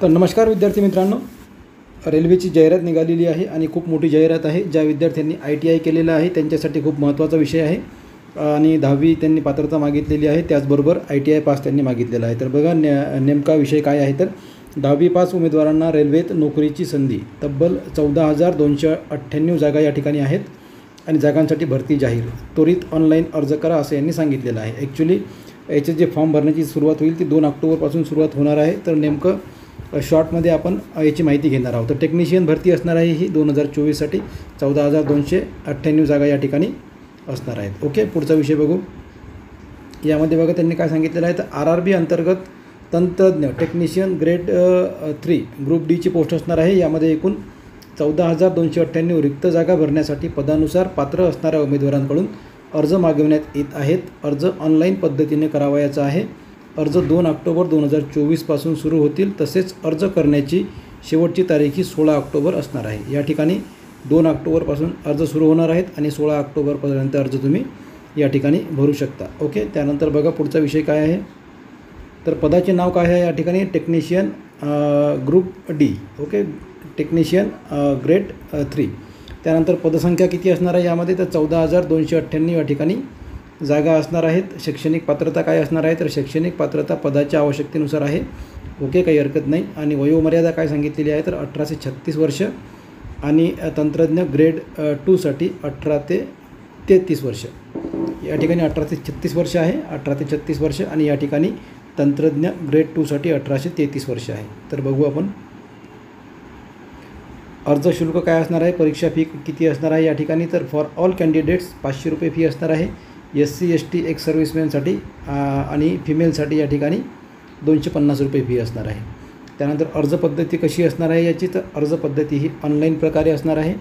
तर नमस्कार विद्यार्थी मित्रांनो, रेल्वेची जाहिरात निघालेली आहे आणि खूप मोठी जाहिरात आहे. ज्या विद्यार्थ्यांनी ITI केलेलं आहे त्यांच्यासाठी खूप महत्त्वाचा विषय आहे आणि 10वी त्यांनी पात्रता मागितलेली आहे, त्याचबरोबर ITI पास त्यांनी मागितलेला आहे. तर बघा नेमका विषय काय आहे. तर 10वी पास उमेदवारांना रेल्वेत नोकरीची संधी, तब्बल 14,298 जागा या ठिकाणी आहेत आणि जागांसाठी भरती जाहीर, त्वरित ऑनलाईन अर्ज करा असं यांनी सांगितलेलं आहे. ॲक्च्युली याचे जे फॉर्म भरण्याची सुरुवात होईल ती 2 ऑक्टोबरपासून सुरुवात होणार आहे. तर नेमकं शॉर्टमध्ये आपण याची माहिती घेणार आहोत. तर टेक्निशियन भरती असणार आहे ही 2024साठी 14,298 जागा या ठिकाणी असणार आहेत. ओके, पुढचा विषय बघू. यामध्ये बघा त्यांनी काय सांगितलेलं आहे. तर RRB अंतर्गत तंत्रज्ञ टेक्निशियन ग्रेड 3 ग्रुप डी ची पोस्ट असणार आहे. यामध्ये एकूण 14,298 रिक्त जागा भरण्यासाठी पदानुसार पात्र असणाऱ्या उमेदवारांकडून अर्ज मागविण्यात येत आहेत. अर्ज ऑनलाईन पद्धतीने करावयाचा आहे. अर्ज 2 ऑक्टोबर 2024 पासून सुरू होतील. तसेच अर्ज करण्याची शेवटची तारीख ही 16 ऑक्टोबर असणार आहे. या ठिकाणी 2 ऑक्टोबरपासून अर्ज सुरू होणार आहेत आणि 16 ऑक्टोबरपर्यंत अर्ज तुम्ही या ठिकाणी भरू शकता. ओके, त्यानंतर बघा पुढचा विषय काय आहे. तर पदाचे नाव काय आहे या ठिकाणी. Technician group D. Okay, technician grade 3. त्यानंतर पदसंख्या किती असणार आहे यामध्ये. तर 14,298 या ठिकाणी जागा असणार आहेत. शैक्षणिक पात्रता काय असणार आहे. तर शैक्षणिक पात्रता पदाच्या आवश्यकतेनुसार आहे. ओके, काही हरकत नाही. आणि वयोमर्यादा काय सांगितलेली आहे. तर 18 ते 36 वर्ष आणि तंत्रज्ञ ग्रेड 2 साठी 18 ते 33 वर्ष. या ठिकाणी 18 ते 36 वर्ष आहे. 18 ते 36 वर्ष आणि या ठिकाणी तंत्रज्ञ ग्रेड 2 साठी 18 ते 33 वर्ष आहे. तर बघू आपण. अर्ज शुल्क काय असणार आहे. परीक्षा फी किती असणार आहे या ठिकाणी. तर फॉर ऑल कॅन्डिडेट्स 500 रुपये फी असणार आहे. SC ST एक्स सर्व्हिसमॅनसाठी आणि फिमेलसाठी या ठिकाणी 250 रुपये फी असणार आहे. त्यानंतर अर्ज पद्धती कशी असणार आहे याची. तर अर्ज पद्धती ही ऑनलाईन प्रकारे असणार आहे.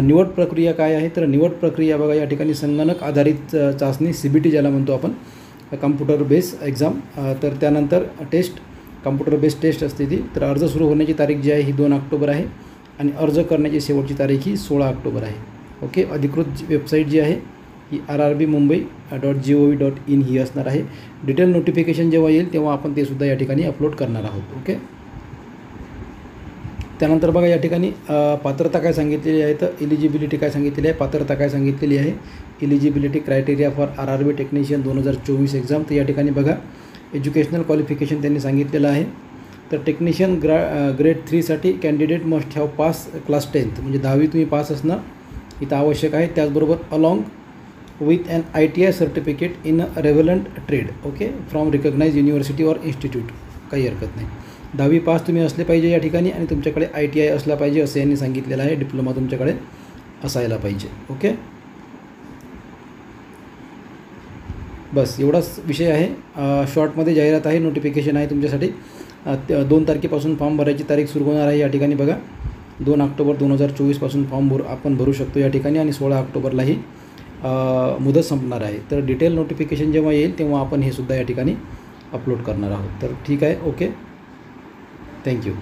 निवड प्रक्रिया काय आहे. तर निवड प्रक्रिया बघा या ठिकाणी संगणक आधारित चाचणी CBT ज्याला म्हणतो आपण, कम्प्युटर बेस एक्झाम. तर त्यानंतर टेस्ट, कम्प्युटर बेस टेस्ट असते ती. तर अर्ज सुरू होण्याची तारीख जी आहे ही 2 ऑक्टोबर आहे आणि अर्ज करण्याची शेवटची तारीख ही 16 ऑक्टोबर आहे. ओके, अधिकृत वेबसाईट जी आहे ही rrbmumbai.gov.in ही असणार आहे. डिटेल नोटिफिकेशन जेव्हा येईल तेव्हा आपण ते सुद्धा या ठिकाणी अपलोड करणार आहोत. ओके, त्यानंतर बघा या ठिकाणी पात्रता काय सांगितलेली आहे. तर एलिजिबिलिटी काय सांगितलेली आहे. पात्रता काय सांगितलेली आहे. Eligibility criteria for RRB technician 2024 exam. तर या ठिकाणी बघा एज्युकेशनल क्वालिफिकेशन त्यांनी सांगितलेलं आहे. तर टेक्निशियन ग्रेड 3 साठी candidate must have pass class 10th म्हणजे 10वी तुम्ही पास असणं इथं आवश्यक आहे. त्याचबरोबर along with an ITI certificate in relevant trade. Okay, from recognise university or institute. काही हरकत नाही. 10वी पास तुम्ही असले पाहिजे या ठिकाणी आणि तुमच्याकडे ITI असला पाहिजे असं यांनी सांगितलेलं आहे. डिप्लोमा तुमच्याकडे असायला पाहिजे. ओके, बस एवढाच विषय आहे. शॉर्टमध्ये जाहिरात आहे, नोटिफिकेशन आहे तुमच्यासाठी. 2 तारखेपासून फॉर्म भरायची तारीख सुरू होणार आहे. या ठिकाणी बघा 2 ऑक्टोबर 2024 पासून फॉर्म आपण भरू शकतो या ठिकाणी आणि 16 ऑक्टोबरलाही मुदत संपणार आहे. तर डिटेल नोटिफिकेशन जेव्हा येईल तेव्हा आपण हे सुद्धा या ठिकाणी अपलोड करणार आहोत. तर ठीक आहे. Okay, thank you.